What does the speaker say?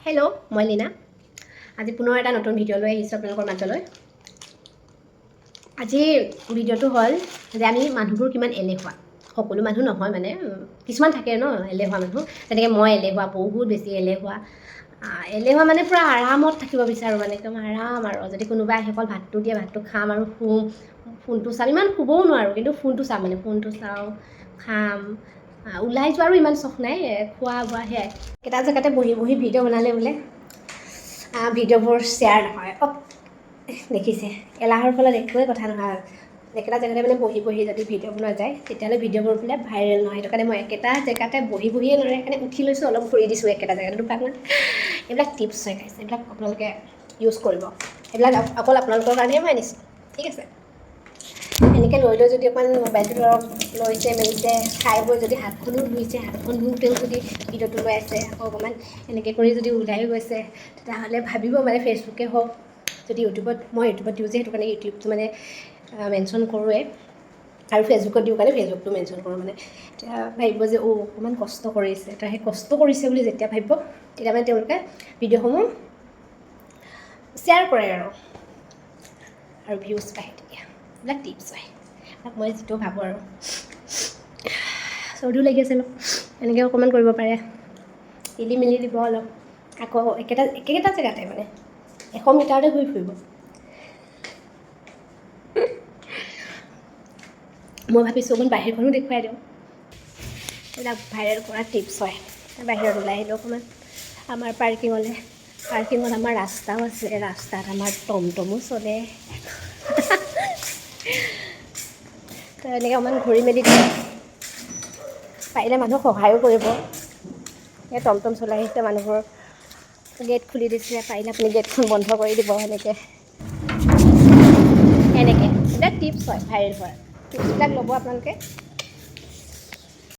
Hello' মই লীনা। আজি পুনৰ এটা নতুন ভিডিঅ' লৈ আহিছোঁ আপোনালোকৰ মাজলৈ। আজি ভিডিঅ'টো হ'ল যে আমি মানুহবোৰ কিমান এলেহুৱা। সকলো মানুহ নহয় মানে কিছুমান থাকে ন এলেহুৱা মানুহ, তেনেকৈ মই এলেহুৱা, বহুত বেছি এলেহুৱা। এলেহুৱা মানে পূৰা আৰামত থাকিব বিচাৰোঁ, মানে একদম আৰাম আৰু যদি কোনোবাই আহি অকল ভাতটো দিয়ে ভাতটো খাম আৰু শুম, ফোনটো চাম। ইমান শুবও নোৱাৰোঁ কিন্তু ফোনটো চাম, মানে ফোনটো চাওঁ, খাম। ওলাই যোৱাৰো ইমান চখ নাই, খোৱা বোৱা সেয়াই। এটা জেগাতে বহি বহি ভিডিঅ' বনালে বোলে ভিডিঅ'বোৰ শ্বেয়াৰ নহয়। দেখিছে, এলাহৰ ফলত একোৱেই কথা নহয়। একেটা জেগাতে মানে বহি বহি যদি ভিডিঅ' বনোৱা যায় তেতিয়াহ'লে ভিডিঅ'বোৰ বোলে ভাইৰেল নহয়। সেইটো কাৰণে মই একেটা জেগাতে বহি বহিয়ে নোৱাৰে, সেইকাৰণে উঠি লৈছোঁ, অলপ ফুৰি দিছোঁ একেটা জেগাতে দুপাক মান। এইবিলাক টিপছ হয় গাইছ, এইবিলাক আপোনালোকে ইউজ কৰিব। এইবিলাক অকল আপোনালোকৰ কাৰণেই মই আনিছোঁ, ঠিক আছে। এনেকৈ লৈ লৈ যদি অকণমান মোবাইলটো ধৰক লৈছে মেলিছে, খাই বৈ যদি হাতখনো ধুইছে, হাতখন ধুওঁতেও যদি ভিডিঅ'টো লৈ আছে, আকৌ অকণমান এনেকৈ কৰি যদি ওলাইও গৈছে, তেতিয়াহ'লে ভাবিব মানে ফেচবুকে হওক, যদি ইউটিউবত, মই ইউটিউবত দিওঁ যে সেইটো কাৰণে ইউটিউবটো মানে মেনশ্যন কৰোঁৱে, আৰু ফেচবুকত দিওঁ কাৰণে ফেচবুকটো মেনশ্যন কৰোঁ। মানে তেতিয়া ভাবিব যে অকণমান কষ্ট কৰিছে, তো সেই কষ্ট কৰিছে বুলি যেতিয়া ভাবিব তেতিয়া মানে তেওঁলোকে ভিডিঅ'সমূহ শ্বেয়াৰ কৰে আৰু ভিউজ পায়। তেতিয়া এইবিলাক টিপছ হয়, মই যিটো ভাবোঁ আৰু। চৰ্দিও লাগি আছে অলপ, এনেকৈ অকণমান কৰিব পাৰে, হিলি মেলি দিব অলপ, আকৌ একেটা জেগাতে মানে 100 মিটাৰতে ঘূৰি ফুৰিব। মই ভাবিছোঁ অকণমান বাহিৰখনো দেখুৱাই দিওঁ, এইবিলাক ভাইৰেল কৰা টিপছ হয়। বাহিৰত ওলাই আহিলোঁ অকণমান আমাৰ পাৰ্কিঙত আমাৰ ৰাস্তাও আছে, ৰাস্তাত আমাৰ টমটমো চলে। তো এনেকৈ অকণমান ঘূৰি মেলি দিওঁ, পাৰিলে মানুহক সহায়ো কৰিব। এই টমটম চলাই আহিছে মানুহবোৰ, গেট খুলি দিছে, পাৰিলে আপুনি গেটখন বন্ধ কৰি দিব। এনেকৈ এইবিলাক টিপছ হয় ভাইৰেল হোৱাৰ, টিপছবিলাক ল'ব আপোনালোকে।